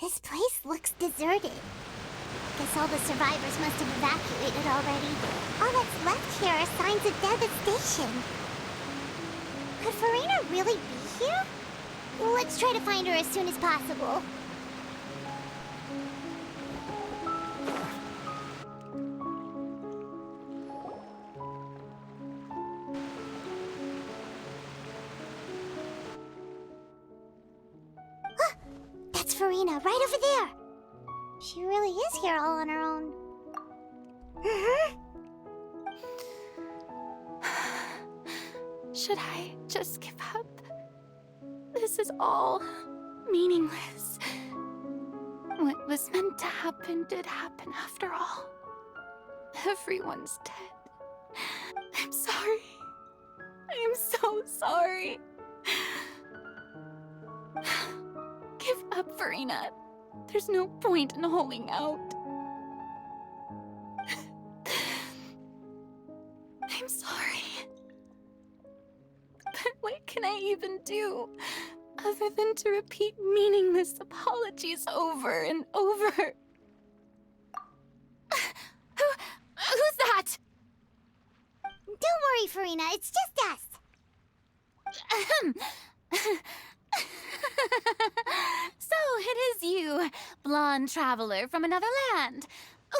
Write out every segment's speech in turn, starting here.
This place looks deserted. Guess all the survivors must have evacuated already. All that's left here are signs of devastation. Could Farina really be here? Let's try to find her as soon as possible. That's Farina, right over there. She really is here all on her own. Should I just give up? This is all meaningless. What was meant to happen did happen after all. Everyone's dead. I'm sorry. I am so sorry. Give up, Farina. There's no point in holding out. I'm sorry. But what can I even do other than to repeat meaningless apologies over and over? Who's that? Don't worry, Farina. It's just us. So it is you, blonde traveler from another land.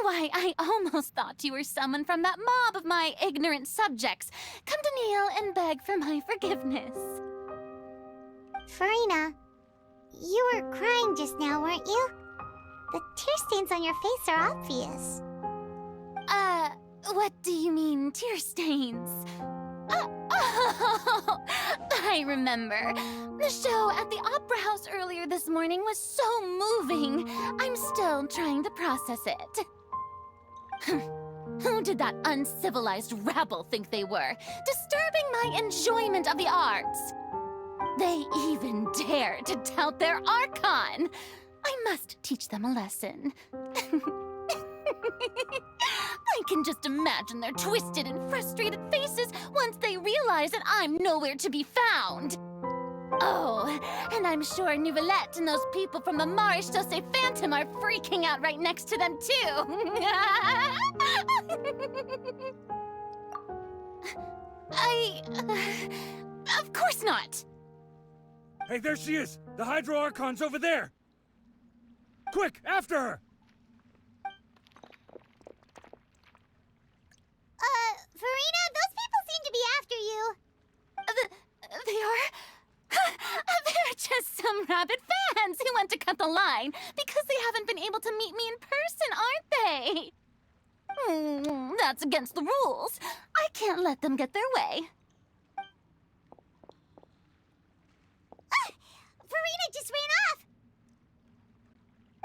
Why, I almost thought you were someone from that mob of my ignorant subjects. Come to kneel and beg for my forgiveness. Farina, you were crying just now, weren't you? The tear stains on your face are obvious. What do you mean, tear stains? Oh, I remember. The show at the Opera House earlier this morning was so moving. I'm still trying to process it. Who did that uncivilized rabble think they were, disturbing my enjoyment of the arts? They even dare to tout their Archon. I must teach them a lesson. I can just imagine their twisted and frustrated faces once they realize that I'm nowhere to be found. Oh, and I'm sure Nouvellette and those people from the Marche Chaussee Phantom are freaking out right next to them, too. Of course not. Hey, there she is! The Hydro Archon's over there! Quick, after her! Farina, those people seem to be after you. They are? They're just some rabid fans who want to cut the line because they haven't been able to meet me in person, aren't they? That's against the rules. I can't let them get their way. Farina just ran off!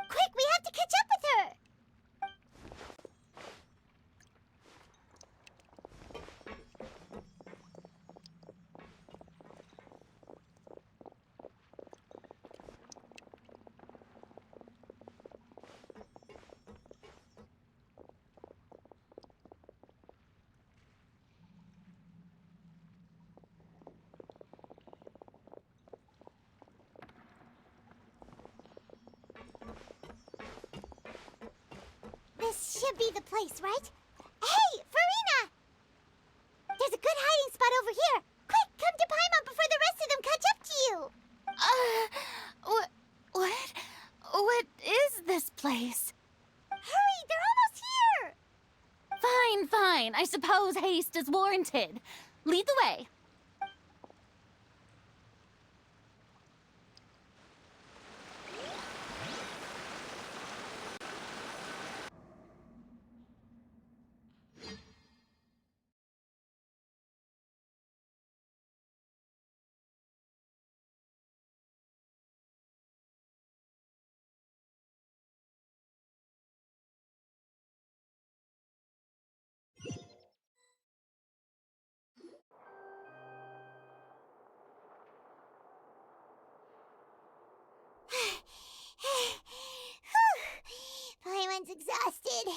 Quick, we have to catch up with her! This should be the place, right? Hey, Farina! There's a good hiding spot over here. Quick, come to Paimon before the rest of them catch up to you. What is this place? Hurry, they're almost here. Fine. I suppose haste is warranted. Lead the way. Paimon's exhausted.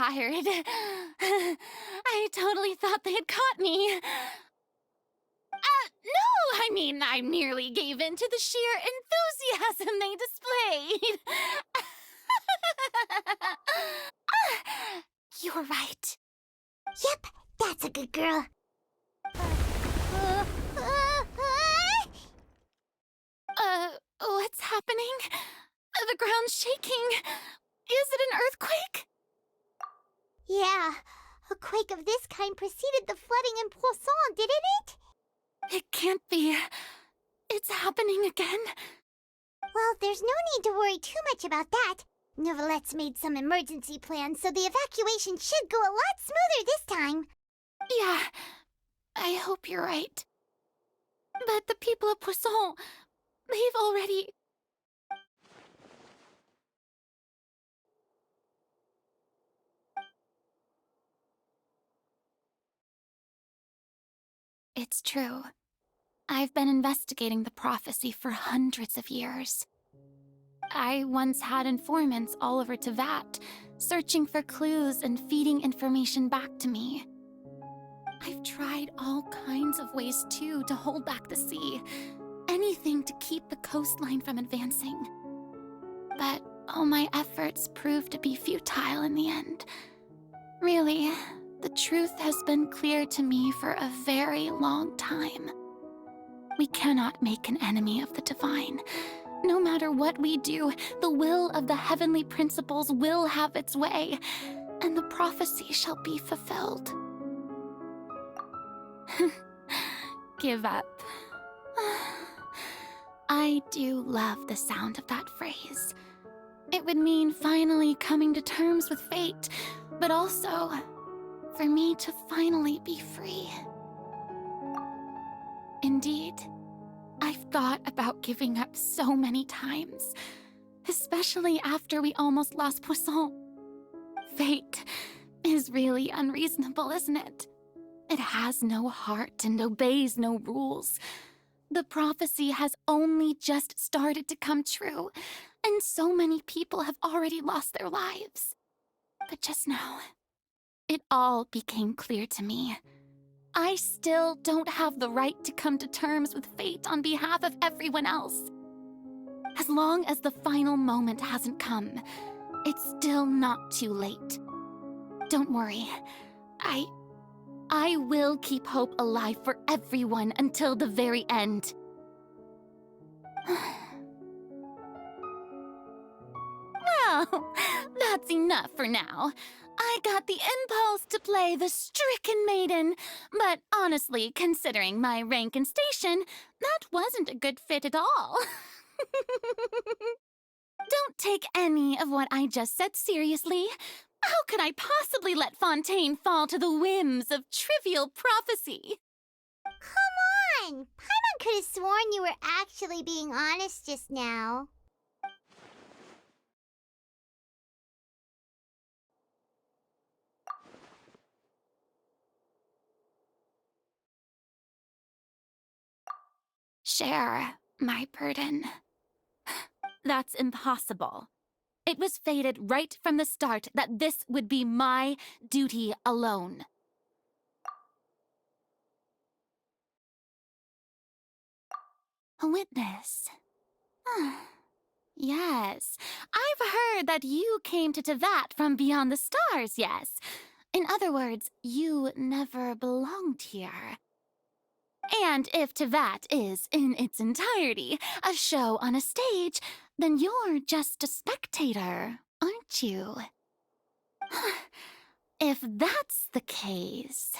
tired. I totally thought they had caught me. No, I mean, I merely gave in to the sheer enthusiasm they displayed. You're right. Yep, that's a good girl. What's happening? The ground's shaking. Is it an earthquake? Yeah, a quake of this kind preceded the flooding in Poisson, didn't it? It can't be. It's happening again. Well, there's no need to worry too much about that. Neuvillette made some emergency plans, so the evacuation should go a lot smoother this time. Yeah, I hope you're right. But the people of Poisson, they've already... It's true. I've been investigating the prophecy for hundreds of years. I once had informants all over Ch.IV, searching for clues and feeding information back to me. I've tried all kinds of ways, too, to hold back the sea. Anything to keep the coastline from advancing. But all my efforts proved to be futile in the end. Really, the truth has been clear to me for a very long time. We cannot make an enemy of the divine. No matter what we do, the will of the heavenly principles will have its way, and the prophecy shall be fulfilled. Give up. I do love the sound of that phrase. It would mean finally coming to terms with fate, but also for me to finally be free. Indeed, I've thought about giving up so many times, especially after we almost lost Poisson. Fate is really unreasonable, isn't it? It has no heart and obeys no rules. The prophecy has only just started to come true, and so many people have already lost their lives. But just now, it all became clear to me. I still don't have the right to come to terms with fate on behalf of everyone else. As long as the final moment hasn't come, it's still not too late. Don't worry. I will keep hope alive for everyone until the very end. Well, that's enough for now. I got the impulse to play the stricken maiden, but honestly, considering my rank and station, that wasn't a good fit at all. Don't take any of what I just said seriously. How could I possibly let Fontaine fall to the whims of trivial prophecy? Come on! Paimon could have sworn you were actually being honest just now. Share my burden. That's impossible. It was fated right from the start that this would be my duty alone. A witness. Yes, I've heard that you came to Ch.IV from beyond the stars, yes. In other words, you never belonged here. And if Ch.IV is, in its entirety, a show on a stage, then you're just a spectator, aren't you? If that's the case...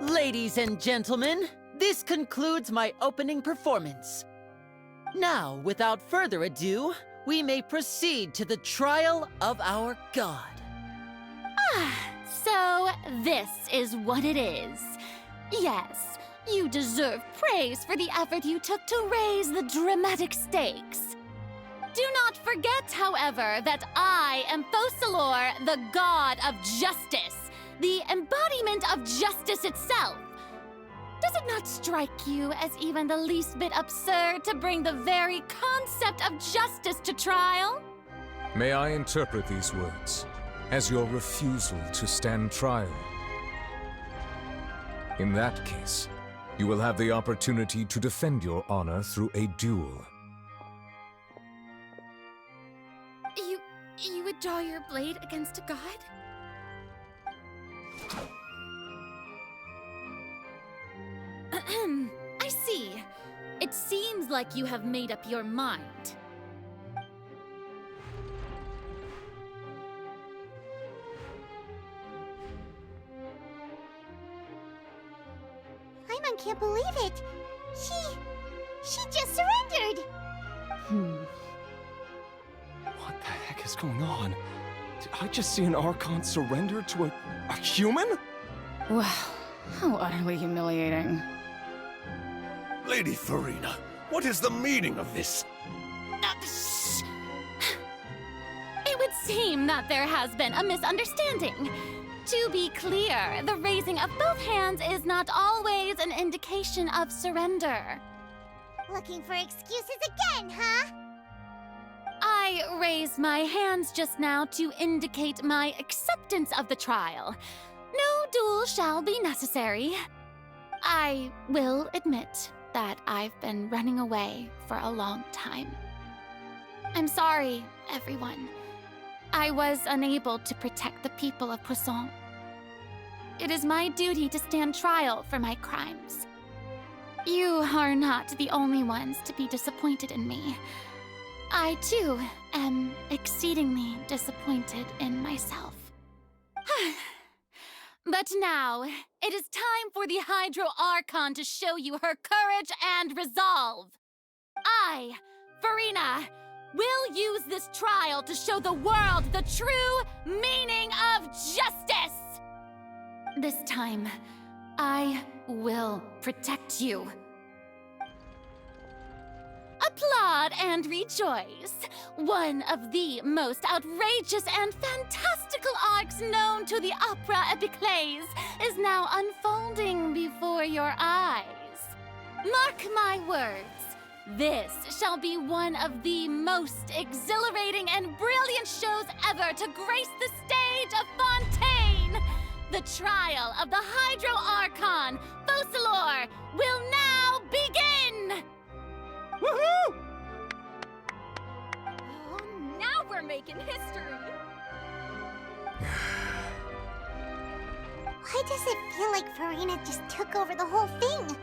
Ladies and gentlemen, this concludes my opening performance. Now, without further ado, we may proceed to the trial of our god. So this is what it is. Yes, you deserve praise for the effort you took to raise the dramatic stakes. Do not forget, however, that I am Focalor, the god of justice, the embodiment of justice itself. Does it not strike you as even the least bit absurd to bring the very concept of justice to trial? May I interpret these words as your refusal to stand trial? In that case, you will have the opportunity to defend your honor through a duel. You would draw your blade against a god? I see. It seems like you have made up your mind. Paimon can't believe it. She just surrendered. What the heck is going on? Did I just see an Archon surrender to a human? Wow, how utterly humiliating. Lady Farina, what is the meaning of this? It would seem that there has been a misunderstanding. To be clear, the raising of both hands is not always an indication of surrender. Looking for excuses again, huh? I raised my hands just now to indicate my acceptance of the trial. No duel shall be necessary. I will admit that I've been running away for a long time. I'm sorry, everyone. I was unable to protect the people of Poisson. It is my duty to stand trial for my crimes. You are not the only ones to be disappointed in me. I, too, am exceedingly disappointed in myself. But now, it is time for the Hydro Archon to show you her courage and resolve. I, Farina, will use this trial to show the world the true meaning of justice! This time, I will protect you. Applaud and rejoice! One of the most outrageous and fantastical arcs known to the opera epiclese is now unfolding before your eyes. Mark my words, this shall be one of the most exhilarating and brilliant shows ever to grace the stage of Fontaine! The trial of the Hydro Archon, Focalor, will now begin! Woohoo! Oh, now we're making history! Why does it feel like Farina just took over the whole thing?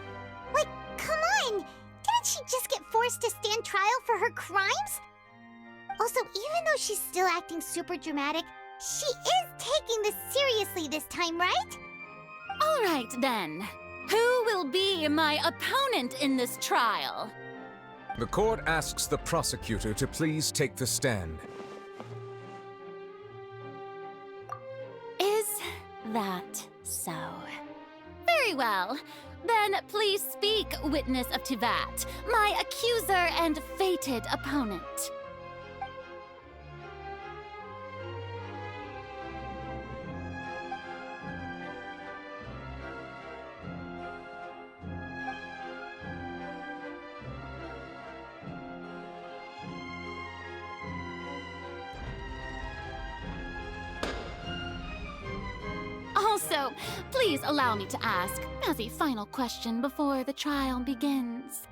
Like, come on! Didn't she just get forced to stand trial for her crimes? Also, even though she's still acting super dramatic, she is taking this seriously this time, right? All right, then. Who will be my opponent in this trial? The court asks the prosecutor to please take the stand. Is that so? Very well. Then please speak, witness of Tivat, my accuser and fated opponent. Also, please allow me to ask, as a final question before the trial begins.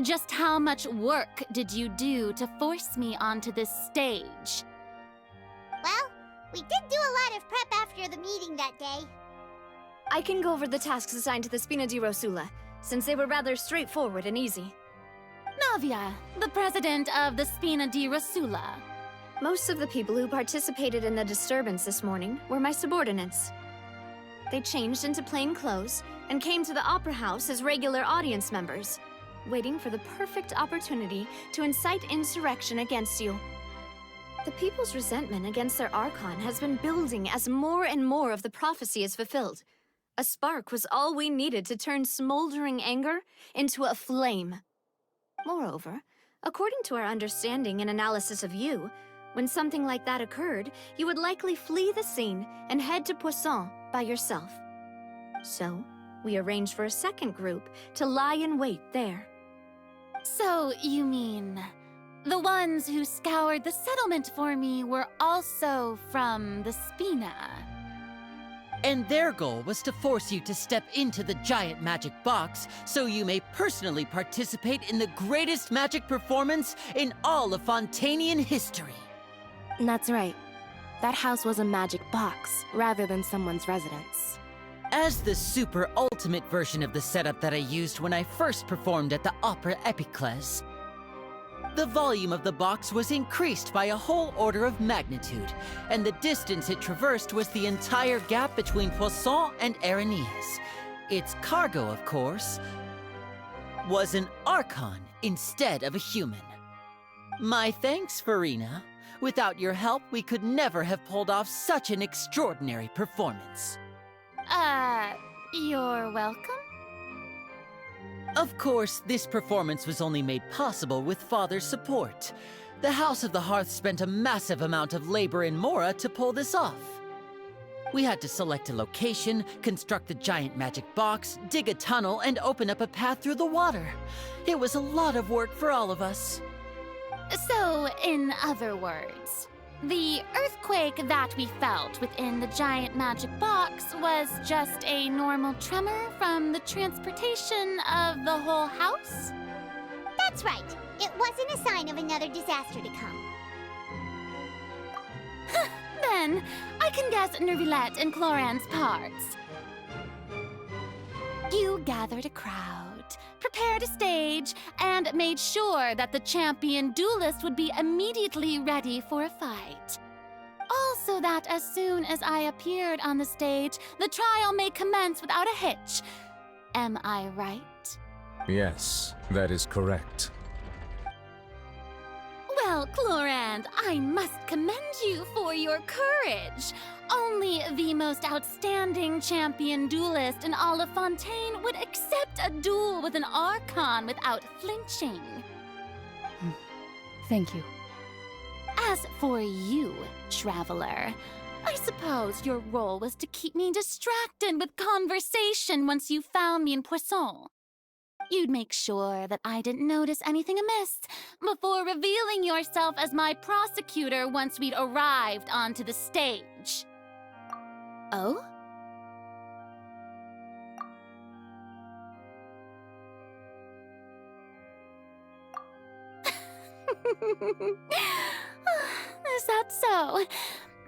Just how much work did you do to force me onto this stage? Well, we did do a lot of prep after the meeting that day. I can go over the tasks assigned to the Spina di Rosula, since they were rather straightforward and easy. Navia, the president of the Spina di Rosula. Most of the people who participated in the disturbance this morning were my subordinates. They changed into plain clothes and came to the Opera House as regular audience members, waiting for the perfect opportunity to incite insurrection against you. The people's resentment against their Archon has been building as more and more of the prophecy is fulfilled. A spark was all we needed to turn smoldering anger into a flame. Moreover, according to our understanding and analysis of you, when something like that occurred, you would likely flee the scene and head to Poisson by yourself. So, we arranged for a second group to lie in wait there. So, you mean the ones who scoured the settlement for me were also from the Spina? And their goal was to force you to step into the giant magic box so you may personally participate in the greatest magic performance in all of Fontanian history. That's right. That house was a magic box, rather than someone's residence. As the super ultimate version of the setup that I used when I first performed at the Opera Epiclese, the volume of the box was increased by a whole order of magnitude, and the distance it traversed was the entire gap between Poisson and Areneas. Its cargo, of course, was an Archon instead of a human. My thanks, Farina. Without your help, we could never have pulled off such an extraordinary performance. You're welcome? Of course, this performance was only made possible with Father's support. The House of the Hearth spent a massive amount of labor in Mora to pull this off. We had to select a location, construct the giant magic box, dig a tunnel, and open up a path through the water. It was a lot of work for all of us. So, in other words, the earthquake that we felt within the giant magic box was just a normal tremor from the transportation of the whole house? That's right. It wasn't a sign of another disaster to come. Then, I can guess Nervillette and Cloran's parts. You gathered a crowd, prepared a stage, and made sure that the champion duelist would be immediately ready for a fight. Also that as soon as I appeared on the stage, the trial may commence without a hitch. Am I right? Yes, that is correct. Well, Clorand, I must commend you for your courage. Only the most outstanding champion duelist in all of Fontaine would accept a duel with an Archon without flinching. Thank you. As for you, Traveler, I suppose your role was to keep me distracted with conversation once you found me in Poisson. You'd make sure that I didn't notice anything amiss before revealing yourself as my prosecutor once we'd arrived onto the stage. Oh? Is that so?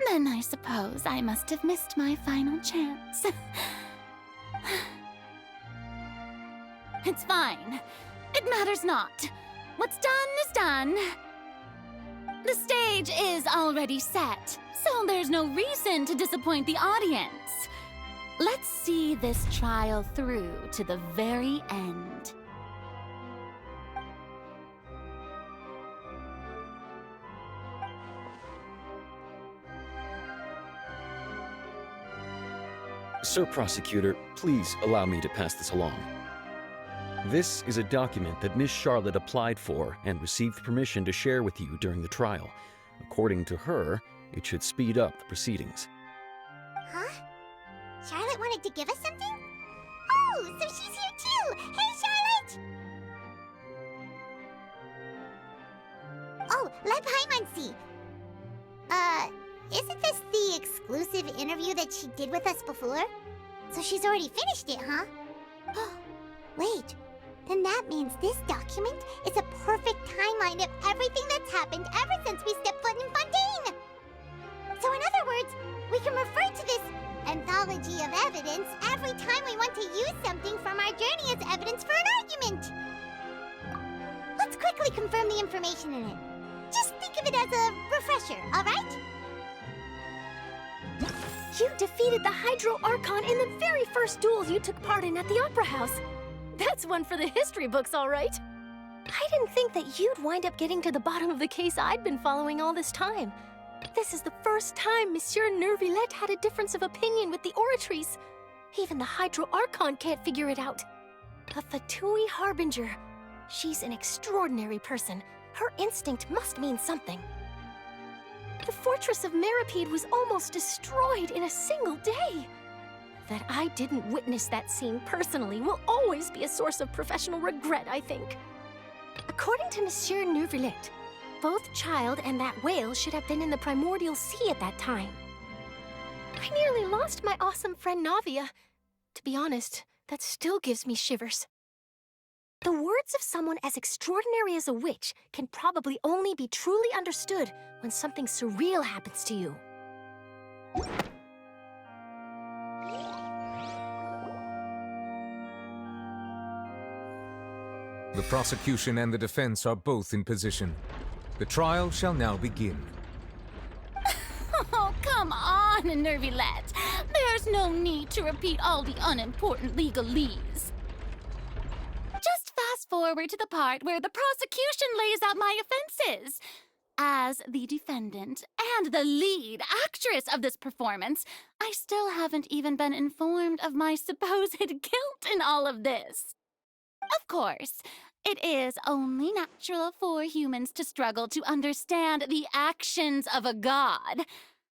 Then I suppose I must have missed my final chance. It's fine. It matters not. What's done is done. The stage is already set, so there's no reason to disappoint the audience. Let's see this trial through to the very end. Sir Prosecutor, please allow me to pass this along. This is a document that Miss Charlotte applied for and received permission to share with you during the trial. According to her, it should speed up the proceedings. Huh? Charlotte wanted to give us something? Oh, so she's here too! Hey, Charlotte! Oh, let Paimon see. Isn't this the exclusive interview that she did with us before? So she's already finished it, huh? Wait, then that means this document is a perfect timeline of everything that's happened ever since we stepped foot in Fontaine! So in other words, we can refer to this anthology of evidence every time we want to use something from our journey as evidence for an argument! Let's quickly confirm the information in it. Just think of it as a refresher, alright? You defeated the Hydro Archon in the very first duel you took part in at the Opera House. That's one for the history books, all right. I didn't think that you'd wind up getting to the bottom of the case I'd been following all this time. This is the first time Monsieur Neuvillette had a difference of opinion with the Oratrice. Even the Hydro Archon can't figure it out. A Fatui Harbinger. She's an extraordinary person. Her instinct must mean something. The fortress of Meripede was almost destroyed in a single day. That I didn't witness that scene personally will always be a source of professional regret, I think. According to Monsieur Neuvillette, both Child and that whale should have been in the primordial sea at that time. I nearly lost my awesome friend Navia. To be honest, that still gives me shivers. The words of someone as extraordinary as a witch can probably only be truly understood when something surreal happens to you. The prosecution and the defense are both in position. The trial shall now begin. Oh, come on, Neuvillette. There's no need to repeat all the unimportant legalese. Just fast forward to the part where the prosecution lays out my offenses. As the defendant and the lead actress of this performance, I still haven't even been informed of my supposed guilt in all of this. Of course, it is only natural for humans to struggle to understand the actions of a god.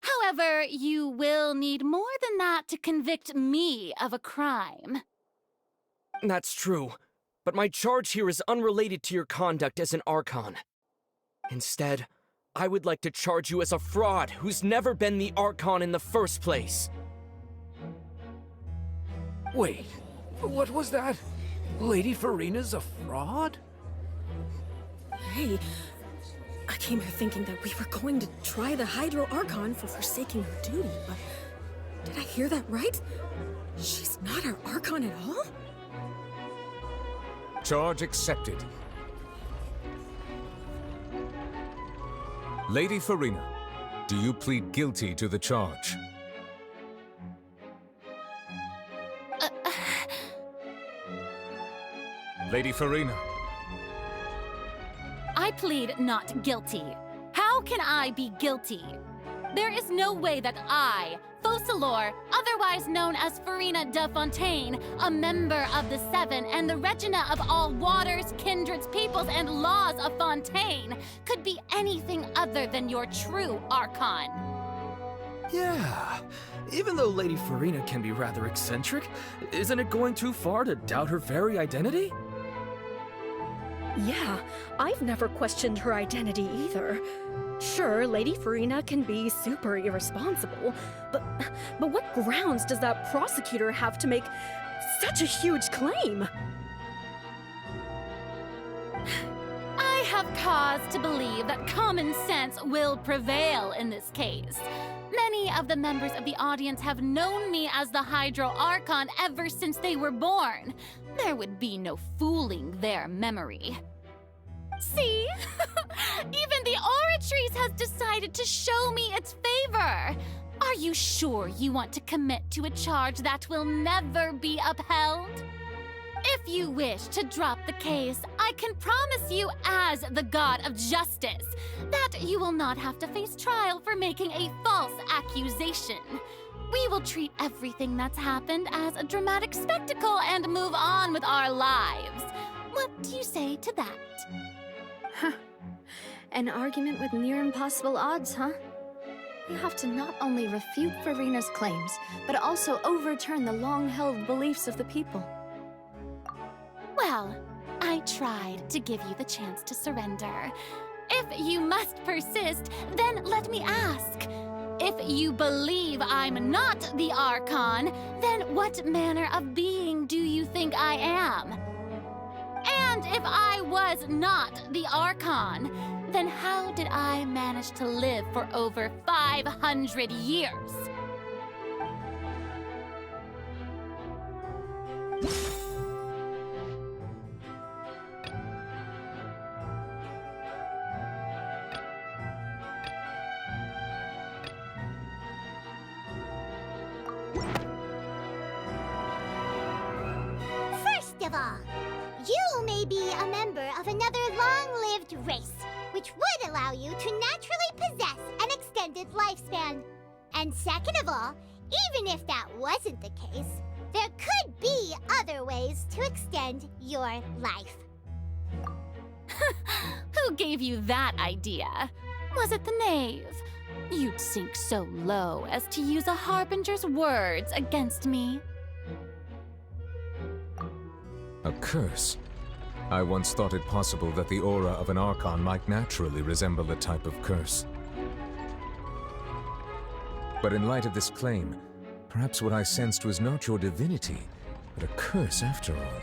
However, you will need more than that to convict me of a crime. That's true, but my charge here is unrelated to your conduct as an Archon. Instead, I would like to charge you as a fraud who's never been the Archon in the first place. Wait, what was that? Lady Farina's a fraud? Hey, I came here thinking that we were going to try the Hydro Archon for forsaking her duty, but did I hear that right? She's not our Archon at all? Charge accepted. Lady Farina, do you plead guilty to the charge? Lady Farina. I plead not guilty. How can I be guilty? There is no way that I, Focalor, otherwise known as Farina de Fontaine, a member of the Seven and the Regina of all waters, kindreds, peoples, and laws of Fontaine, could be anything other than your true Archon. Yeah, even though Lady Farina can be rather eccentric, isn't it going too far to doubt her very identity? Yeah, I've never questioned her identity either. Sure, Lady Farina can be super irresponsible, but what grounds does that prosecutor have to make such a huge claim? I have cause to believe that common sense will prevail in this case. Many of the members of the audience have known me as the Hydro Archon ever since they were born. There would be no fooling their memory. See? Even the Oratrice has decided to show me its favor. Are you sure you want to commit to a charge that will never be upheld? If you wish to drop the case, I can promise you as the God of Justice that you will not have to face trial for making a false accusation. We will treat everything that's happened as a dramatic spectacle and move on with our lives. What do you say to that? Huh. An argument with near impossible odds, huh? We have to not only refute Farina's claims, but also overturn the long-held beliefs of the people. Well, I tried to give you the chance to surrender. If you must persist, then let me ask. If you believe I'm not the Archon, then what manner of being do you think I am? And if I was not the Archon, then how did I manage to live for over 500 years? Second of all, you may be a member of another long-lived race, which would allow you to naturally possess an extended lifespan. And second of all, even if that wasn't the case, there could be other ways to extend your life. Who gave you that idea? Was it the knave? You'd sink so low as to use a harbinger's words against me. A curse? I once thought it possible that the aura of an Archon might naturally resemble a type of curse. But in light of this claim, perhaps what I sensed was not your divinity, but a curse after all.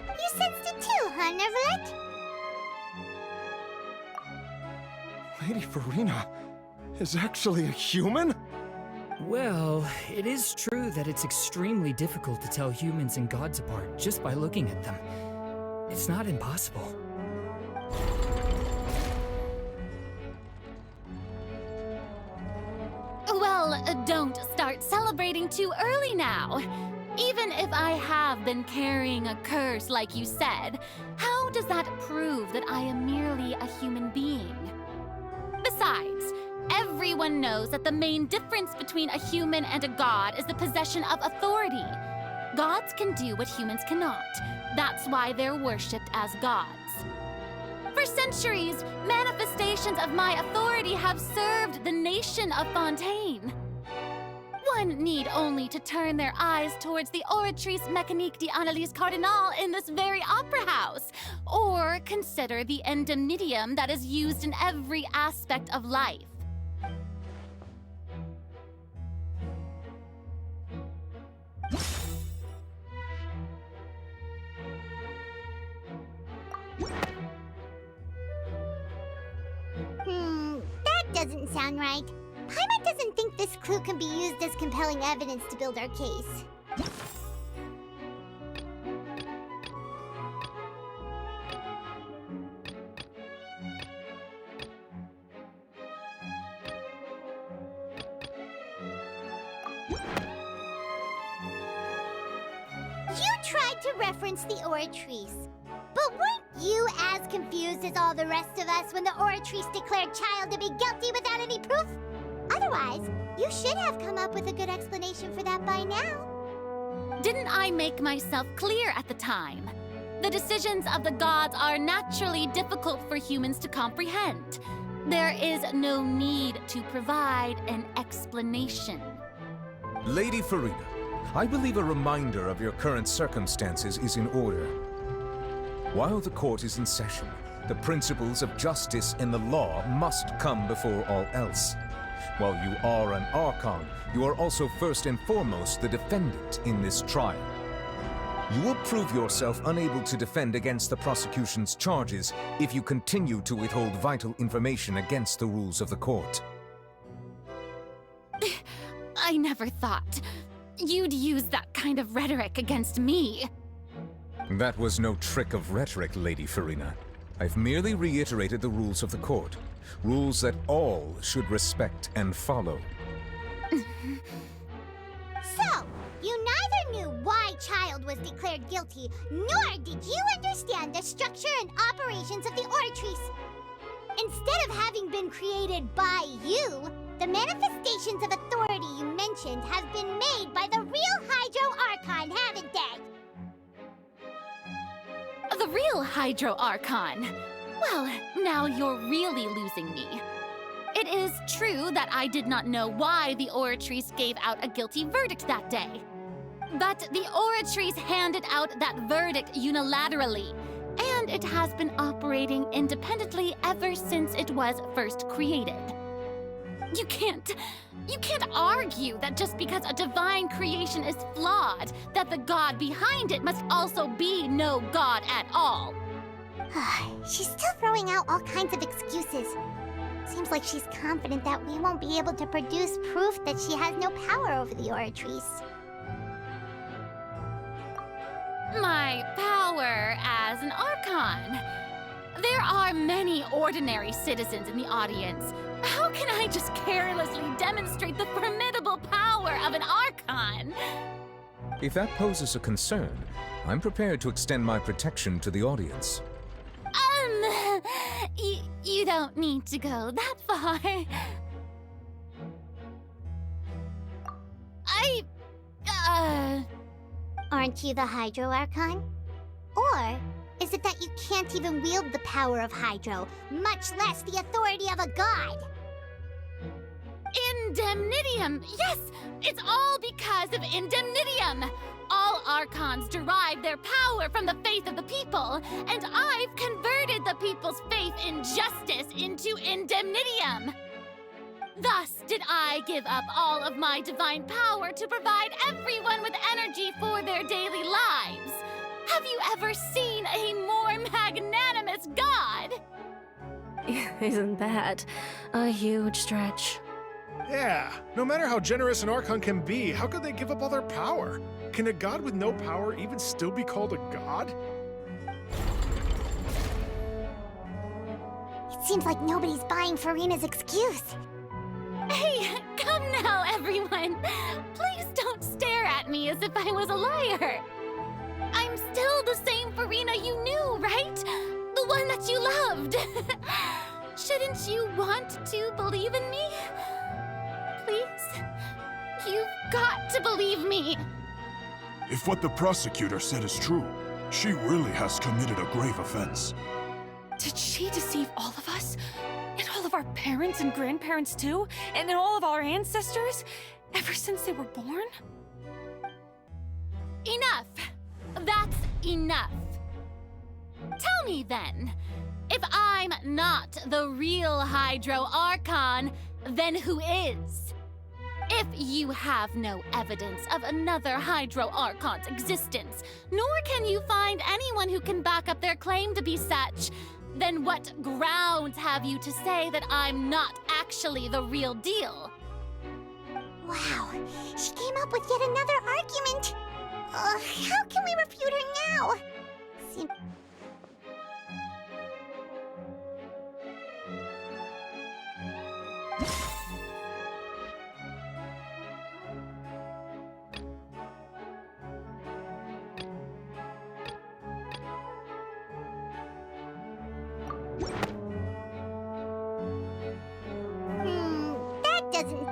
You sensed it too, huh, Neverett? Lady Farina is actually a human? Well, it is true that it's extremely difficult to tell humans and gods apart just by looking at them. It's not impossible. Well, don't start celebrating too early now. Even if I have been carrying a curse like you said, how does that prove that I am merely a human being? Besides, everyone knows that the main difference between a human and a god is the possession of authority. Gods can do what humans cannot. That's why they're worshipped as gods. For centuries, manifestations of my authority have served the nation of Fontaine. One need only to turn their eyes towards the Oratrice Mécanique d'Analyse Cardinal in this very opera house, or consider the indemnitium that is used in every aspect of life. That doesn't sound right. Paimon doesn't think this clue can be used as compelling evidence to build our case. You tried to reference the Oratrice, but weren't you as confused as all the rest of us when the Oratrice declared Child to be guilty without any proof? Otherwise, you should have come up with a good explanation for that by now. Didn't I make myself clear at the time? The decisions of the gods are naturally difficult for humans to comprehend. There is no need to provide an explanation. Lady Farina, I believe a reminder of your current circumstances is in order. While the court is in session, the principles of justice and the law must come before all else. While you are an Archon, you are also first and foremost the defendant in this trial. You will prove yourself unable to defend against the prosecution's charges if you continue to withhold vital information against the rules of the court. I never thought you'd use that kind of rhetoric against me. That was no trick of rhetoric, Lady Farina. I've merely reiterated the rules of the court. Rules that all should respect and follow. So, you neither knew why Child was declared guilty, nor did you understand the structure and operations of the Oratrice. Instead of having been created by you, the manifestations of authority you mentioned have been made by the real Hydro Archon, haven't they? The real Hydro Archon? Well, now you're really losing me. It is true that I did not know why the Oratrice gave out a guilty verdict that day. But the Oratrice handed out that verdict unilaterally, and it has been operating independently ever since it was first created. You can't argue that just because a divine creation is flawed, that the god behind it must also be no god at all. She's still throwing out all kinds of excuses. Seems like she's confident that we won't be able to produce proof that she has no power over the Oratrice. My power as an Archon. There are many ordinary citizens in the audience. How can I just carelessly demonstrate the formidable power of an Archon? If that poses a concern, I'm prepared to extend my protection to the audience. You don't need to go that far. Aren't you the Hydro Archon? Or is it that you can't even wield the power of Hydro, much less the authority of a god? Indemnitium! Yes! It's all because of Indemnitium! All Archons derive their power from the faith of the people, and I've converted the people's faith in justice into Indemnitium! Thus did I give up all of my divine power to provide everyone with energy for their daily lives. Have you ever seen a more magnanimous god? Isn't that a huge stretch? Yeah, no matter how generous an Archon can be, how could they give up all their power? Can a god with no power even still be called a god? It seems like nobody's buying Furina's excuse. Hey, come now, everyone! Please don't stare at me as if I was a liar! I'm still the same Furina you knew, right? The one that you loved! Shouldn't you want to believe in me? Please? You've got to believe me! If what the prosecutor said is true, she really has committed a grave offense. Did she deceive all of us? And all of our parents and grandparents too? And all of our ancestors? Ever since they were born? Enough! That's enough! Tell me then, if I'm not the real Hydro Archon, then who is? If you have no evidence of another Hydro Archon's existence, nor can you find anyone who can back up their claim to be such, then what grounds have you to say that I'm not actually the real deal? Wow, she came up with yet another argument. How can we refute her now? That doesn't...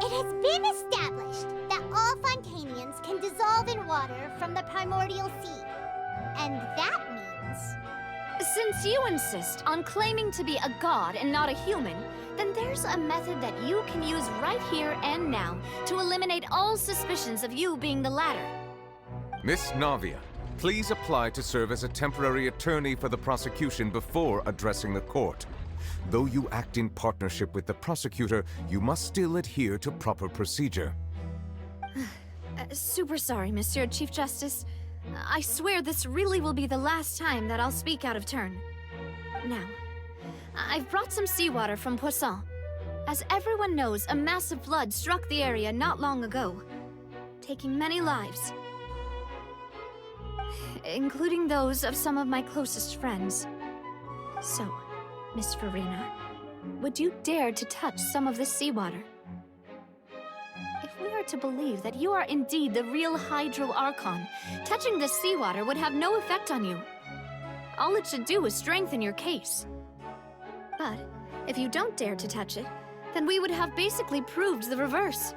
It has been established that all Fontanians can dissolve in water from the primordial sea. And that means... Since you insist on claiming to be a god and not a human, then there's a method that you can use right here and now to eliminate all suspicions of you being the latter. Miss Navia, please apply to serve as a temporary attorney for the prosecution before addressing the court. Though you act in partnership with the prosecutor, you must still adhere to proper procedure. Super sorry, Monsieur Chief Justice. I swear this really will be the last time that I'll speak out of turn. Now, I've brought some seawater from Poisson. As everyone knows, a massive flood struck the area not long ago, taking many lives, including those of some of my closest friends. So, Miss Furina, would you dare to touch some of this seawater? If we are to believe that you are indeed the real Hydro Archon, touching this seawater would have no effect on you. All it should do is strengthen your case. But if you don't dare to touch it, then we would have basically proved the reverse.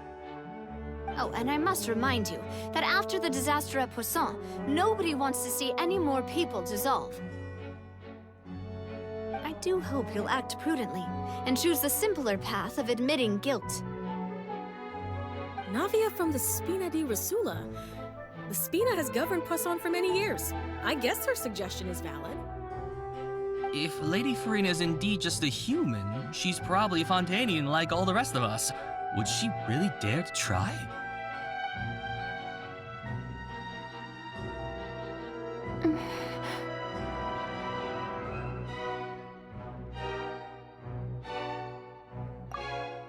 Oh, and I must remind you that after the disaster at Poisson, nobody wants to see any more people dissolve. I do hope you'll act prudently and choose the simpler path of admitting guilt. Navia from the Spina di Rasula. The Spina has governed Poisson for many years. I guess her suggestion is valid. If Lady Furina is indeed just a human, she's probably a Fontanian like all the rest of us. Would she really dare to try?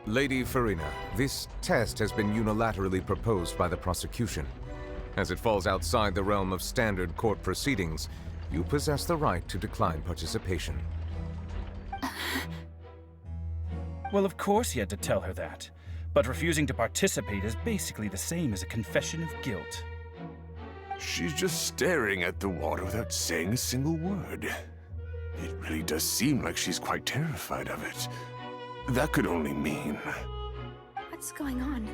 Lady Furina, this test has been unilaterally proposed by the prosecution. As it falls outside the realm of standard court proceedings, you possess the right to decline participation. Well, of course he had to tell her that. But refusing to participate is basically the same as a confession of guilt. She's just staring at the water without saying a single word. It really does seem like she's quite terrified of it. That could only mean... What's going on?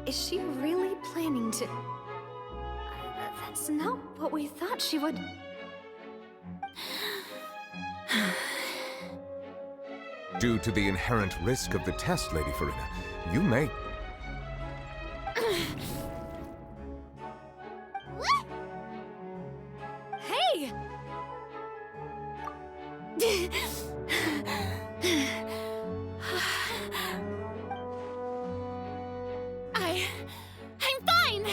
Is she really planning to... That's not what we thought she would... Due to the inherent risk of the test, Lady Farina, you may... Hey! I'm fine!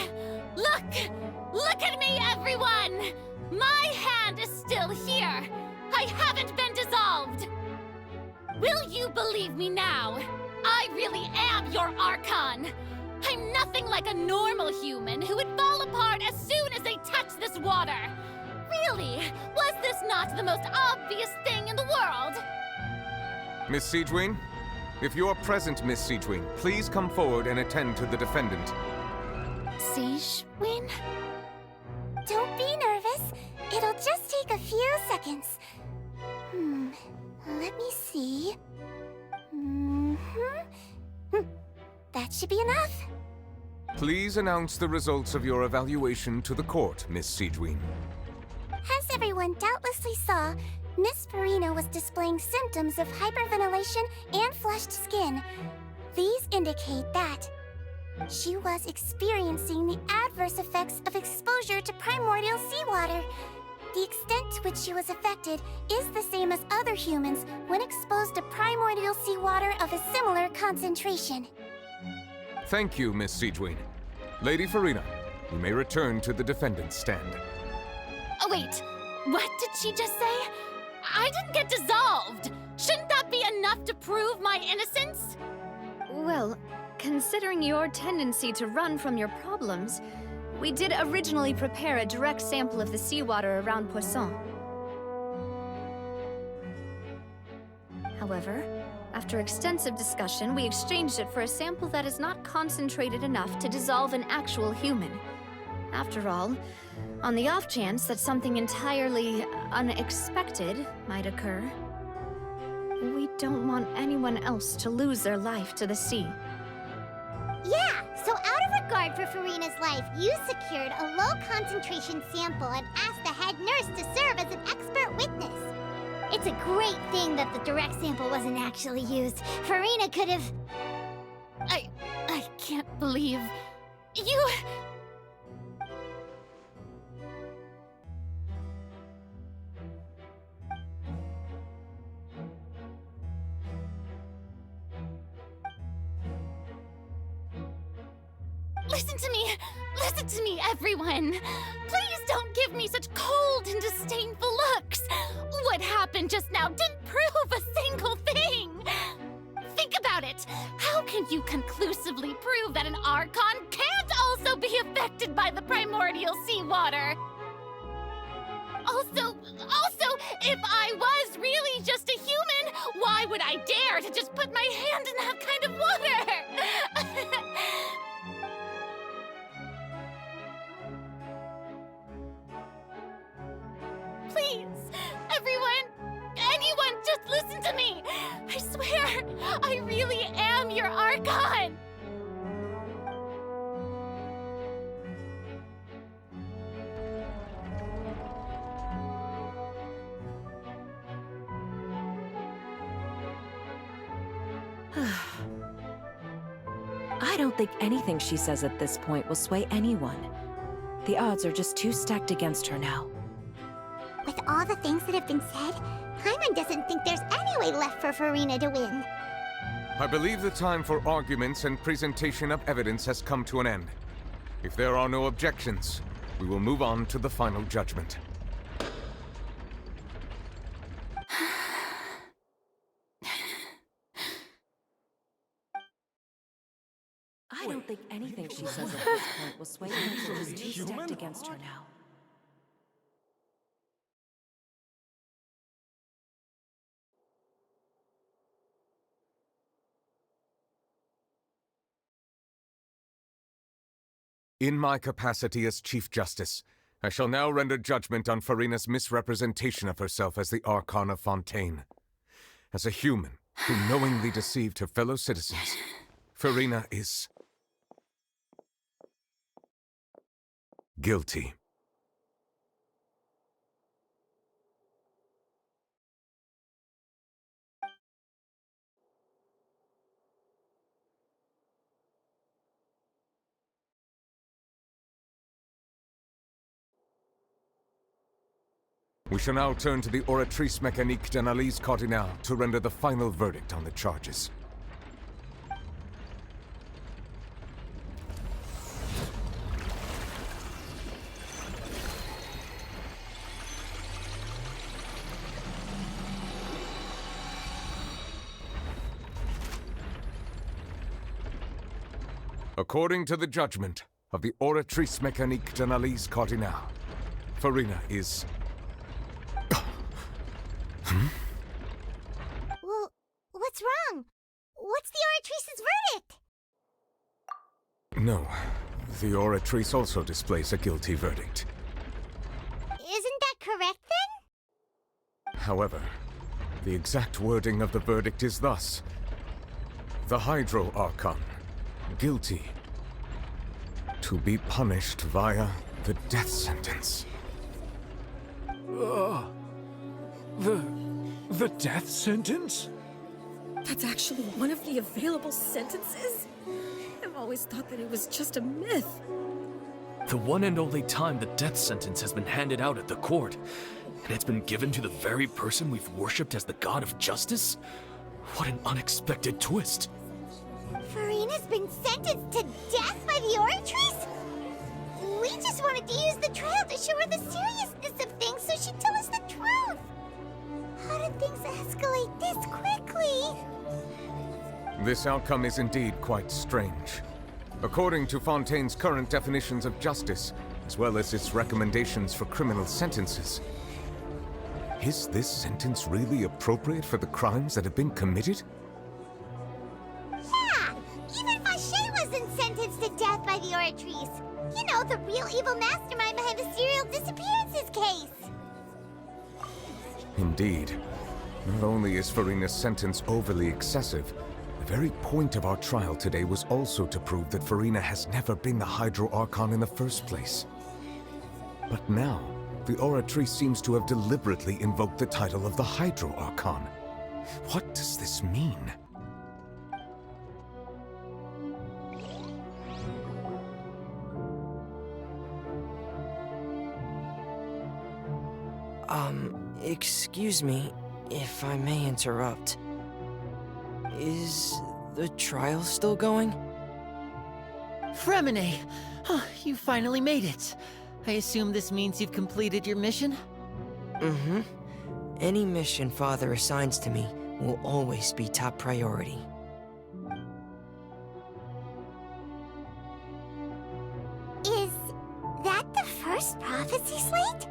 Look at me, everyone! My hand is still here! I haven't been dissolved! Will you believe me now? I really am your Archon! I'm nothing like a normal human who would fall apart as soon as they touch this water! Really? Was this not the most obvious thing in the world? Miss Siegewien? If you are present, Miss Siegewien, please come forward and attend to the defendant. Siegewien? Don't be nervous. It'll just take a few seconds. Let me see. That should be enough. Please announce the results of your evaluation to the court, Miss Siegewien. As everyone doubtlessly saw, Miss Farina was displaying symptoms of hyperventilation and flushed skin. These indicate that she was experiencing the adverse effects of exposure to primordial seawater. The extent to which she was affected is the same as other humans when exposed to primordial seawater of a similar concentration. Thank you, Miss Siegewien. Lady Farina, you may return to the defendant's stand. Oh, wait. What did she just say? I didn't get dissolved! Shouldn't that be enough to prove my innocence? Well, considering your tendency to run from your problems, we did originally prepare a direct sample of the seawater around Poisson. However, after extensive discussion, we exchanged it for a sample that is not concentrated enough to dissolve an actual human. After all, on the off chance that something entirely unexpected might occur, we don't want anyone else to lose their life to the sea. Yeah, so out of regard for Farina's life, you secured a low-concentration sample and asked the head nurse to serve as an expert witness. It's a great thing that the direct sample wasn't actually used. Farina could have... I can't believe... You... Listen to me, everyone! Please don't give me such cold and disdainful looks! What happened just now didn't prove a single thing! Think about it! How can you conclusively prove that an Archon can't also be affected by the primordial seawater? Also, if I was really just a human, why would I dare to just put my hand in that kind of water? Please, anyone, just listen to me! I swear, I really am your Archon! I don't think anything she says at this point will sway anyone. The odds are just too stacked against her now. With all the things that have been said, Paimon doesn't think there's any way left for Farina to win. I believe the time for arguments and presentation of evidence has come to an end. If there are no objections, we will move on to the final judgment. I I don't think anything she says at this point will sway anyone who's too stacked against her now. In my capacity as Chief Justice, I shall now render judgment on Farina's misrepresentation of herself as the Archon of Fontaine. As a human who knowingly deceived her fellow citizens, Farina is guilty. We shall now turn to the Oratrice Mécanique d'Analyse Cardinale to render the final verdict on the charges. According to the judgment of the Oratrice Mécanique d'Analyse Cardinale, Farina is... Well, what's wrong? What's the Oratrice's verdict? No, the Oratrice also displays a guilty verdict. Isn't that correct then? However, the exact wording of the verdict is thus: the Hydro Archon, guilty, to be punished via the death sentence. The death sentence? That's actually one of the available sentences? I've always thought that it was just a myth. The one and only time the death sentence has been handed out at the court, and it's been given to the very person we've worshipped as the god of justice? What an unexpected twist. Farina's been sentenced to death by the Oratrice? We just wanted to use the trial to show her the seriousness of things so she'd tell us the truth. How did things escalate this quickly? This outcome is indeed quite strange. According to Fontaine's current definitions of justice, as well as its recommendations for criminal sentences, is this sentence really appropriate for the crimes that have been committed? Yeah! Even Fauché wasn't sentenced to death by the Oratrice. You know, the real evil mastermind behind the serial disappearances case. Indeed. Not only is Farina's sentence overly excessive, the very point of our trial today was also to prove that Farina has never been the Hydro Archon in the first place. But now, the Oratrice seems to have deliberately invoked the title of the Hydro Archon. What does this mean? Excuse me, if I may interrupt. Is the trial still going? Fremine! Oh, you finally made it. I assume this means you've completed your mission? Mm-hmm. Any mission Father assigns to me will always be top priority. Is that the first prophecy slate?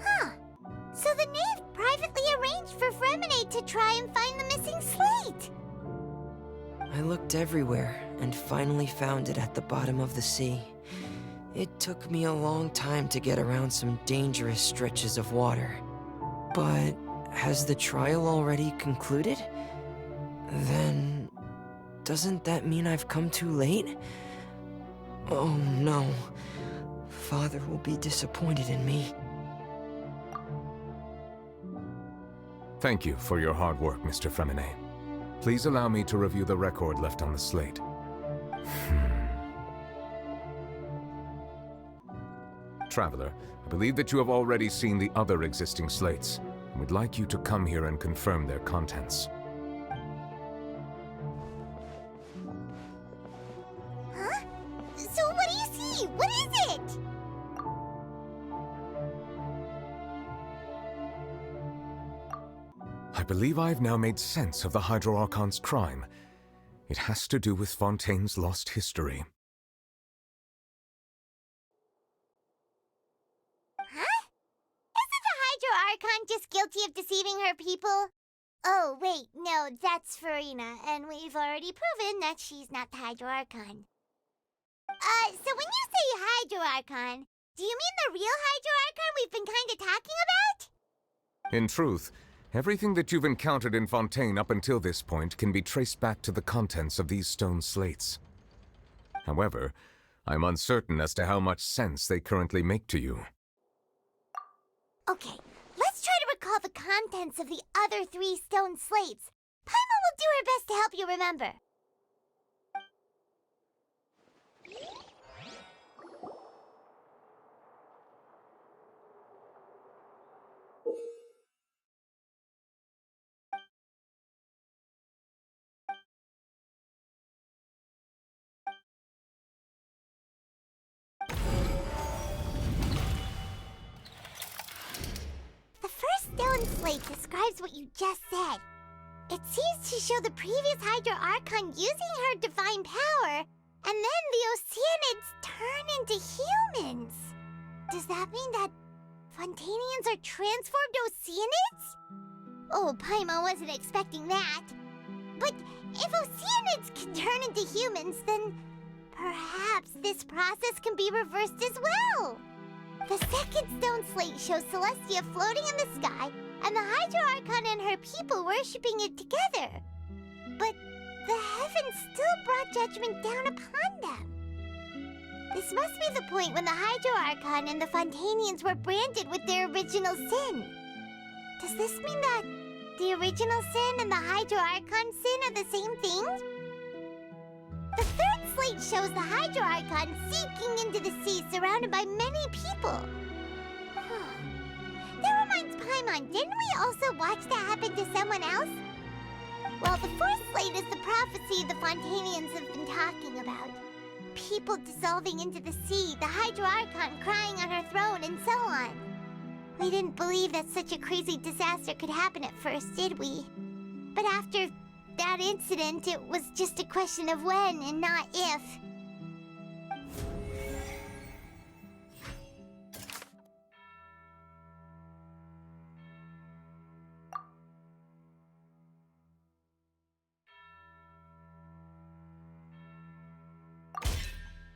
Huh. So the knave privately arranged for Fremine to try and find the missing slate. I looked everywhere and finally found it at the bottom of the sea. It took me a long time to get around some dangerous stretches of water. But has the trial already concluded? Then doesn't that mean I've come too late? Oh no. Father will be disappointed in me. Thank you for your hard work, Mr. Fremine. Please allow me to review the record left on the slate. Traveler, I believe that you have already seen the other existing slates, and would like you to come here and confirm their contents. Huh? So what do you see? What is it? I believe I have now made sense of the Hydro Archon's crime. It has to do with Fontaine's lost history. Huh? Isn't the Hydro Archon just guilty of deceiving her people? Oh, wait, no, that's Farina, and we've already proven that she's not the Hydro Archon. So when you say Hydro Archon, do you mean the real Hydro Archon we've been kinda talking about? In truth, everything that you've encountered in Fontaine up until this point can be traced back to the contents of these stone slates. However, I'm uncertain as to how much sense they currently make to you. Okay, let's try to recall the contents of the other 3 stone slates. Paimon will do her best to help you remember. The first stone slate describes what you just said. It seems to show the previous Hydro Archon using her divine power, and then the Oceanids turn into humans. Does that mean that Fontainians are transformed Oceanids? Oh, Paimon wasn't expecting that. But if Oceanids can turn into humans, then perhaps this process can be reversed as well. The second stone slate shows Celestia floating in the sky, and the Hydro Archon and her people worshipping it together. But the heavens still brought judgment down upon them. This must be the point when the Hydro Archon and the Fontainians were branded with their original sin. Does this mean that the original sin and the Hydro Archon sin are the same thing? The third slate shows the Hydro Archon sinking into the sea surrounded by many people. That reminds Paimon, didn't we also watch that happen to someone else? Well, the fourth slate is the prophecy the Fontainians have been talking about. People dissolving into the sea, the Hydro Archon crying on her throne, and so on. We didn't believe that such a crazy disaster could happen at first, did we? But after that incident, it was just a question of when and not if.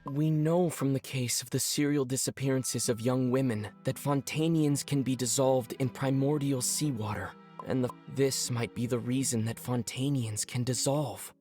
We know from the case of the serial disappearances of young women that Fontainians can be dissolved in primordial seawater, and this might be the reason that Fontainians can dissolve.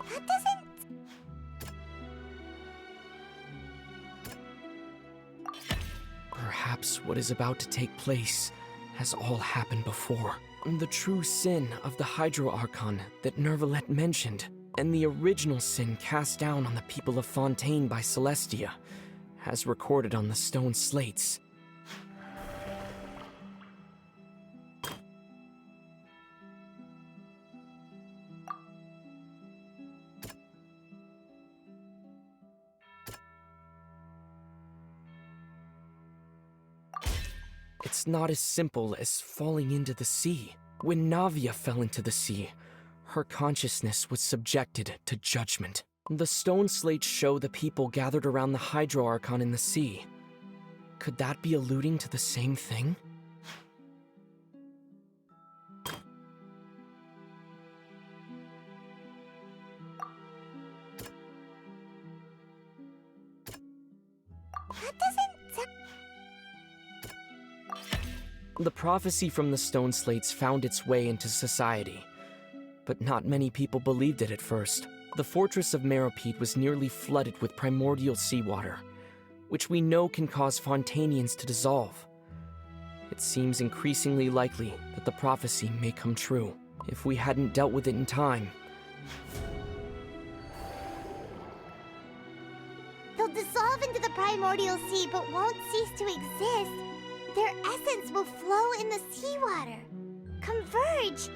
That doesn't... Perhaps what is about to take place has all happened before. The true sin of the Hydro Archon that Nervalette mentioned, and the original sin cast down on the people of Fontaine by Celestia, as recorded on the stone slates. It's not as simple as falling into the sea. When Navia fell into the sea, her consciousness was subjected to judgment. The stone slates show the people gathered around the Hydro Archon in the sea. Could that be alluding to the same thing? That doesn't... The prophecy from the stone slates found its way into society, but not many people believed it at first. The fortress of Meropide was nearly flooded with primordial seawater, which we know can cause Fontainians to dissolve. It seems increasingly likely that the prophecy may come true if we hadn't dealt with it in time. dissolve into the primordial sea but won't cease to exist, their essence will flow in the seawater, converge,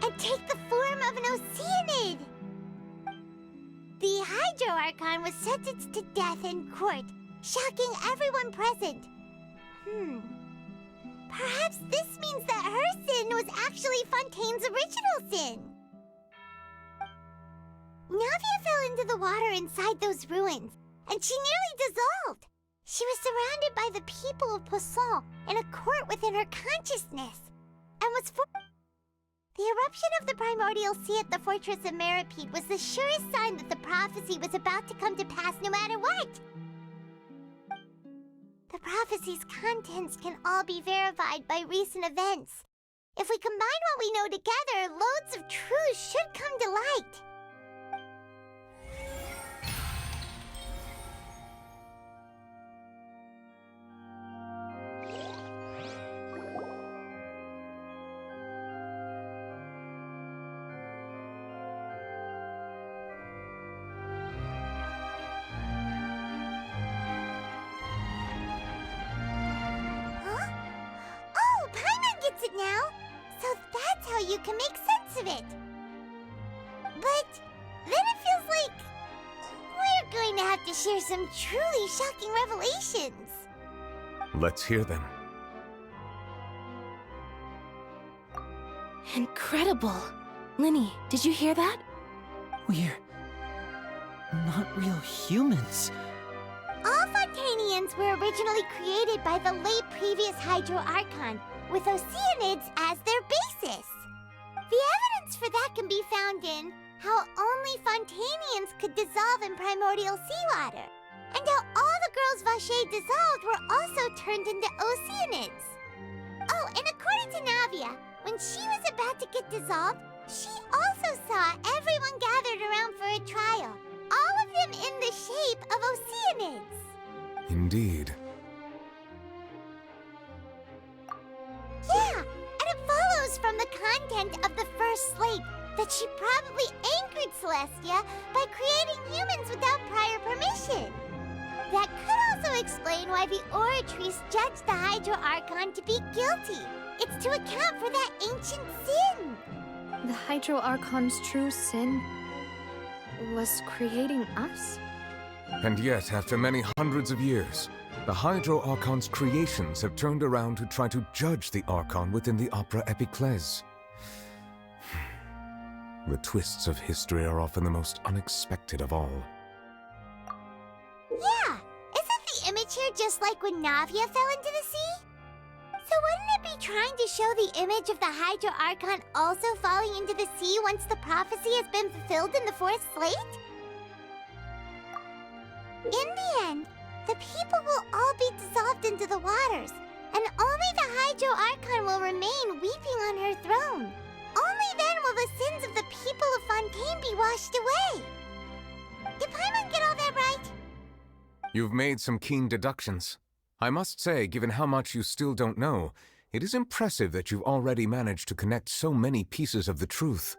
and take the form of an Oceanid. The Hydro Archon was sentenced to death in court, shocking everyone present. Perhaps this means that her sin was actually Fontaine's original sin. Navia fell into the water inside those ruins, and she nearly dissolved. She was surrounded by the people of Poisson in a court within her consciousness, and was The eruption of the primordial sea at the fortress of Meripede was the surest sign that the prophecy was about to come to pass no matter what. The prophecy's contents can all be verified by recent events. If we combine what we know together, loads of truths should come to light. Now, so that's how you can make sense of it. But then it feels like we're going to have to share some truly shocking revelations. Let's hear them. Incredible. Linny, did you hear that? We're not real humans. All Fontainians were originally created by the late previous Hydro Archon, with Oceanids as their basis. The evidence for that can be found in how only Fontainians could dissolve in primordial seawater, and how all the girls Vacher dissolved were also turned into Oceanids. Oh, and according to Navia, when she was about to get dissolved, she also saw everyone gathered around for a trial, all of them in the shape of Oceanids. Indeed. Yeah, and it follows from the content of the first slate that she probably angered Celestia by creating humans without prior permission. That could also explain why the Oratrice judged the Hydro Archon to be guilty. It's to account for that ancient sin. The Hydro Archon's true sin was creating us? And yet, after many hundreds of years, the Hydro Archon's creations have turned around to try to judge the Archon within the Opera Epiclese. The twists of history are often the most unexpected of all. Yeah, isn't the image here just like when Navia fell into the sea? So wouldn't it be trying to show the image of the Hydro Archon also falling into the sea once the prophecy has been fulfilled in the fourth slate? In the end, the people will all be dissolved into the waters, and only the Hydro Archon will remain weeping on her throne. Only then will the sins of the people of Fontaine be washed away. Did Paimon get all that right? You've made some keen deductions. I must say, given how much you still don't know, it is impressive that you've already managed to connect so many pieces of the truth.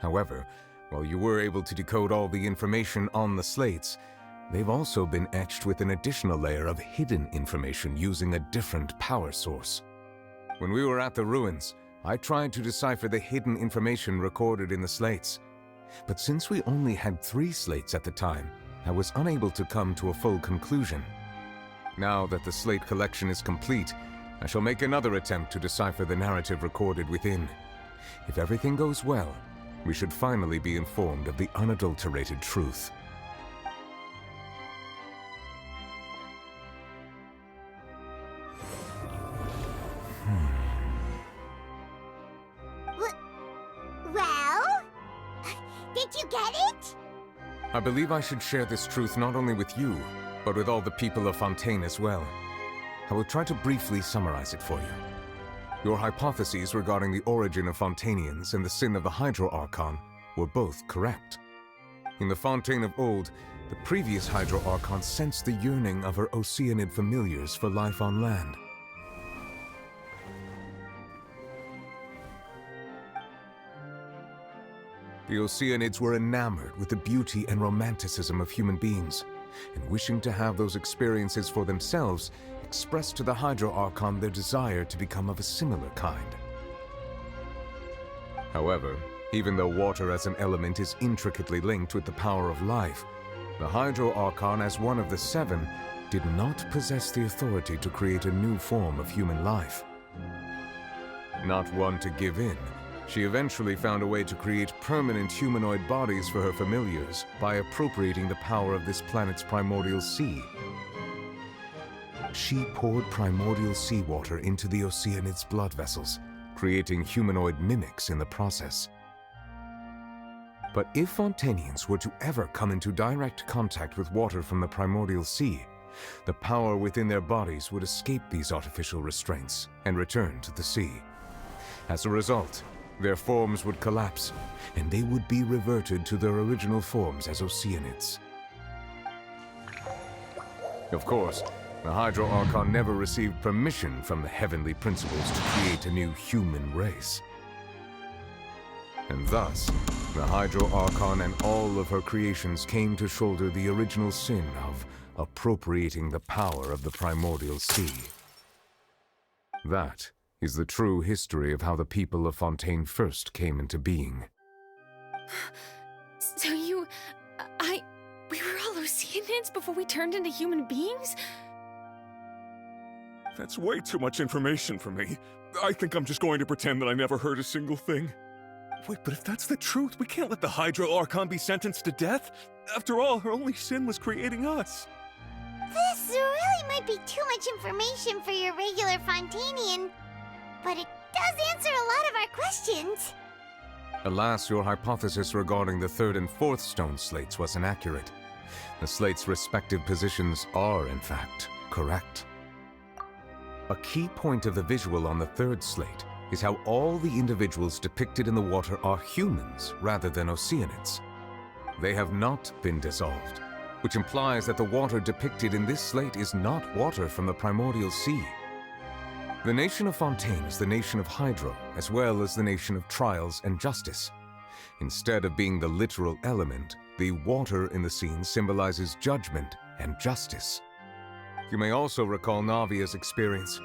However, while you were able to decode all the information on the slates, they've also been etched with an additional layer of hidden information using a different power source. When we were at the ruins, I tried to decipher the hidden information recorded in the slates. But since we only had 3 slates at the time, I was unable to come to a full conclusion. Now that the slate collection is complete, I shall make another attempt to decipher the narrative recorded within. If everything goes well, we should finally be informed of the unadulterated truth. Well? Did you get it? I believe I should share this truth not only with you, but with all the people of Fontaine as well. I will try to briefly summarize it for you. Your hypotheses regarding the origin of Fontainians and the sin of the Hydro Archon were both correct. In the Fontaine of old, the previous Hydro Archon sensed the yearning of her Oceanid familiars for life on land. The Oceanids were enamored with the beauty and romanticism of human beings, and wishing to have those experiences for themselves, expressed to the Hydro Archon their desire to become of a similar kind. However, even though water as an element is intricately linked with the power of life, the Hydro Archon, as one of the seven, did not possess the authority to create a new form of human life. Not one to give in, she eventually found a way to create permanent humanoid bodies for her familiars by appropriating the power of this planet's primordial sea. She poured primordial seawater into the Oceanid's blood vessels, creating humanoid mimics in the process. But if Fontanians were to ever come into direct contact with water from the primordial sea, the power within their bodies would escape these artificial restraints and return to the sea. As a result, their forms would collapse, and they would be reverted to their original forms as Oceanids. Of course, the Hydro Archon never received permission from the heavenly principles to create a new human race. And thus, the Hydro Archon and all of her creations came to shoulder the original sin of appropriating the power of the primordial sea. That is the true history of how the people of Fontaine first came into being. So we were all Oceanids before we turned into human beings? That's way too much information for me. I think I'm just going to pretend that I never heard a single thing. Wait, but if that's the truth, we can't let the Hydro Archon be sentenced to death. After all, her only sin was creating us. This really might be too much information for your regular Fontanian, but it does answer a lot of our questions. Alas, your hypothesis regarding the third and fourth stone slates was inaccurate. The slates' respective positions are, in fact, correct. A key point of the visual on the third slate is how all the individuals depicted in the water are humans rather than Oceanids. They have not been dissolved, which implies that the water depicted in this slate is not water from the primordial sea. The nation of Fontaine is the nation of Hydro, as well as the nation of Trials and Justice. Instead of being the literal element, the water in the scene symbolizes judgment and justice. You may also recall Navia's experience.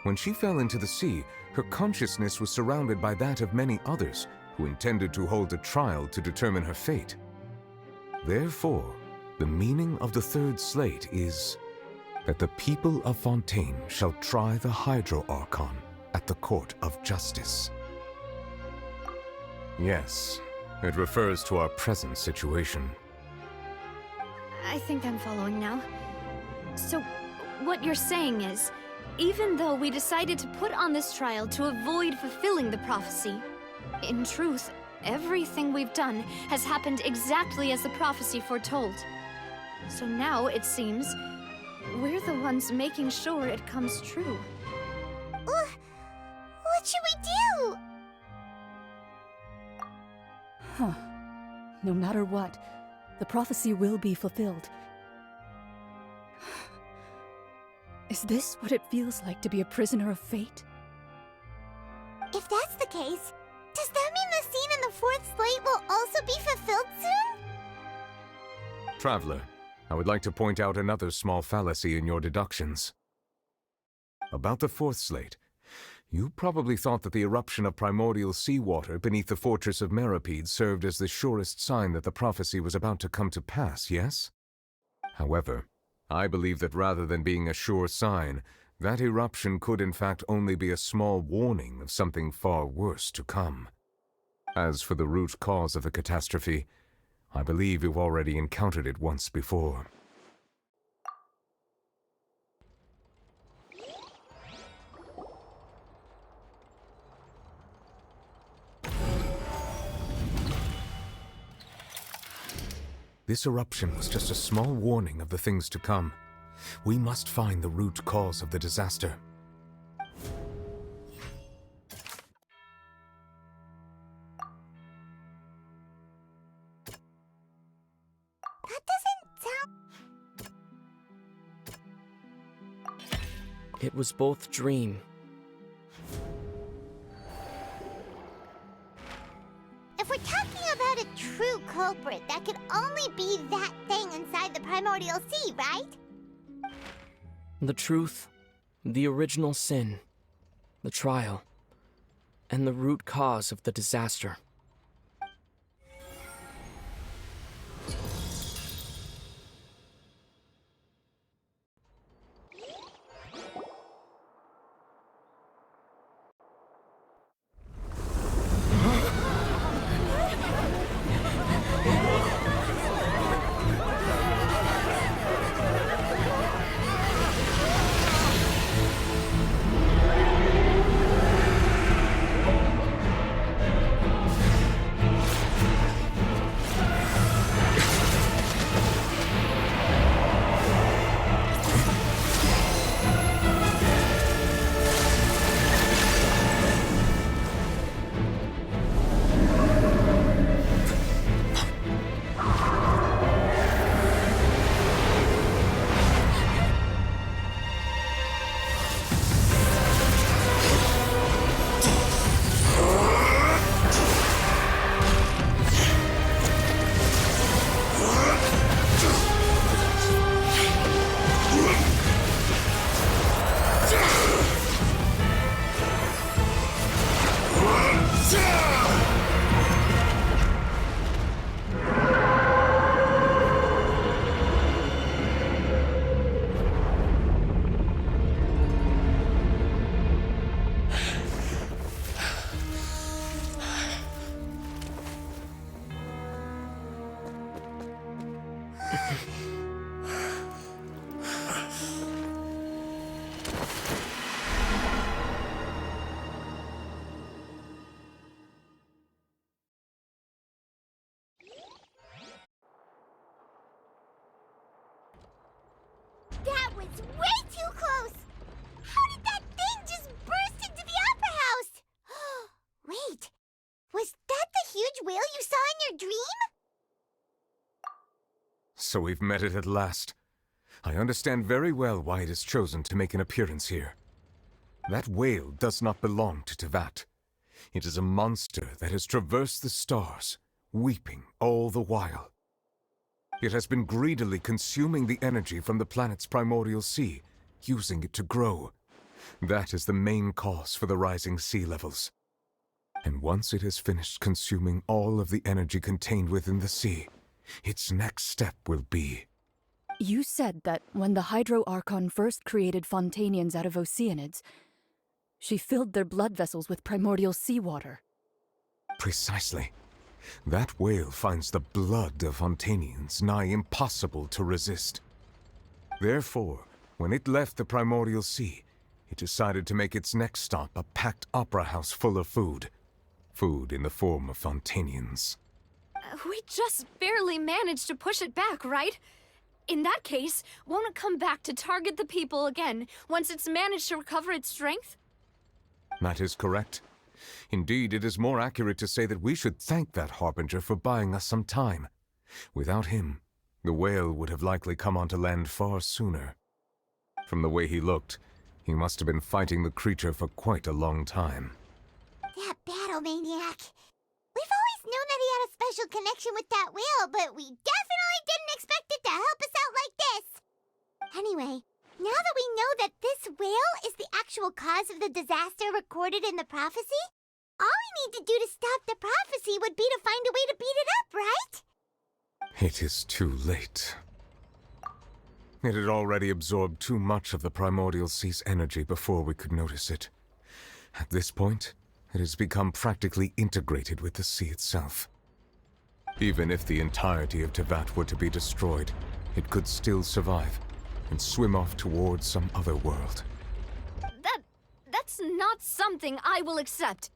When she fell into the sea, her consciousness was surrounded by that of many others who intended to hold a trial to determine her fate. Therefore, the meaning of the third slate is that the people of Fontaine shall try the Hydro Archon at the court of justice. Yes, it refers to our present situation. I think I'm following now. So, what you're saying is, even though we decided to put on this trial to avoid fulfilling the prophecy, in truth, everything we've done has happened exactly as the prophecy foretold. So now, it seems, we're the ones making sure it comes true. What should we do? Huh. No matter what, the prophecy will be fulfilled. Is this what it feels like to be a prisoner of fate? If that's the case, does that mean the scene in the fourth slate will also be fulfilled soon? Traveler, I would like to point out another small fallacy in your deductions. About the fourth slate, you probably thought that the eruption of primordial seawater beneath the fortress of Meripede served as the surest sign that the prophecy was about to come to pass, yes? However, I believe that rather than being a sure sign, that eruption could in fact only be a small warning of something far worse to come. As for the root cause of the catastrophe, I believe you've already encountered it once before. This eruption was just a small warning of the things to come. We must find the root cause of the disaster. That doesn't sound... It was both dream. If we're talking about a true cause culprit, that could only be that thing inside the primordial sea, right? The truth, the original sin, the trial, and the root cause of the disaster. That was way too close! How did that thing just burst into the Opera House? Wait, was that the huge whale you saw in your dream? So we've met it at last. I understand very well why it has chosen to make an appearance here. That whale does not belong to Ch.IV. It is a monster that has traversed the stars, weeping all the while. It has been greedily consuming the energy from the planet's primordial sea, using it to grow. That is the main cause for the rising sea levels. And once it has finished consuming all of the energy contained within the sea, its next step will be... You said that when the Hydro Archon first created Fontanians out of Oceanids, she filled their blood vessels with primordial seawater. Precisely. That whale finds the blood of Fontanians nigh impossible to resist. Therefore, when it left the primordial sea, it decided to make its next stop a packed opera house full of food. Food in the form of Fontanians. We just barely managed to push it back, right? In that case, won't it come back to target the people again once it's managed to recover its strength? That is correct. Indeed, it is more accurate to say that we should thank that Harbinger for buying us some time. Without him, the whale would have likely come onto land far sooner. From the way he looked, he must have been fighting the creature for quite a long time. That battle maniac. We've always known that he had a special connection with that whale, but we definitely didn't expect it to help us out like this. Anyway, now that we know that this whale is the actual cause of the disaster recorded in the prophecy, all we need to do to stop the prophecy would be to find a way to beat it up, right? It is too late. It had already absorbed too much of the primordial sea's energy before we could notice it. At this point, it has become practically integrated with the sea itself. Even if the entirety of Ch.IV were to be destroyed, it could still survive and swim off towards some other world. That's not something I will accept.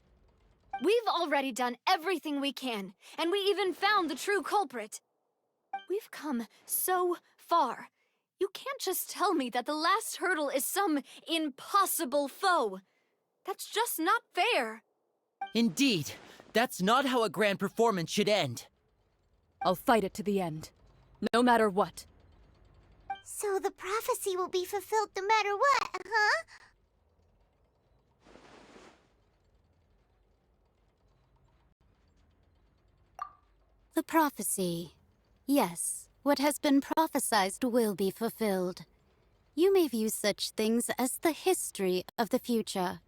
We've already done everything we can, and we even found the true culprit. We've come so far. You can't just tell me that the last hurdle is some impossible foe. That's just not fair. Indeed, that's not how a grand performance should end. I'll fight it to the end, no matter what. So the prophecy will be fulfilled no matter what, huh? The prophecy. Yes, what has been prophesied will be fulfilled. You may view such things as the history of the future.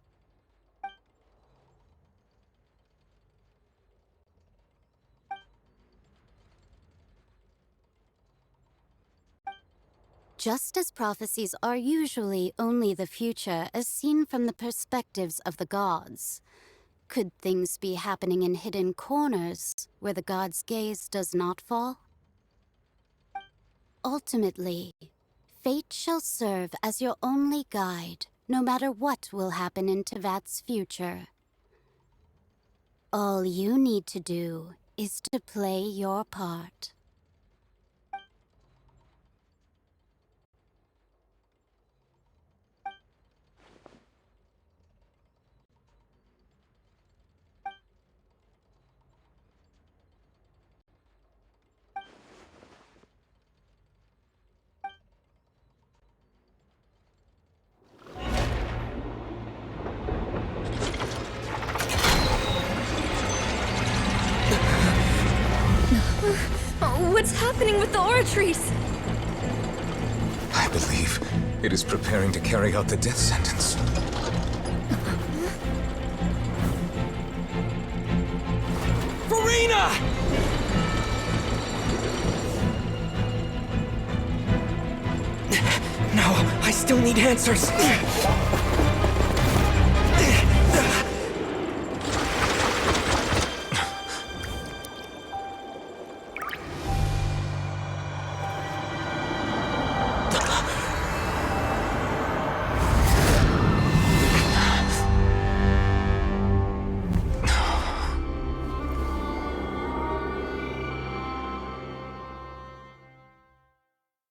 Just as prophecies are usually only the future as seen from the perspectives of the gods, could things be happening in hidden corners where the gods' gaze does not fall? Ultimately, fate shall serve as your only guide, no matter what will happen in Teyvat's future. All you need to do is to play your part. What's happening with the oratories? I believe it is preparing to carry out the death sentence. Furina! No, I still need answers.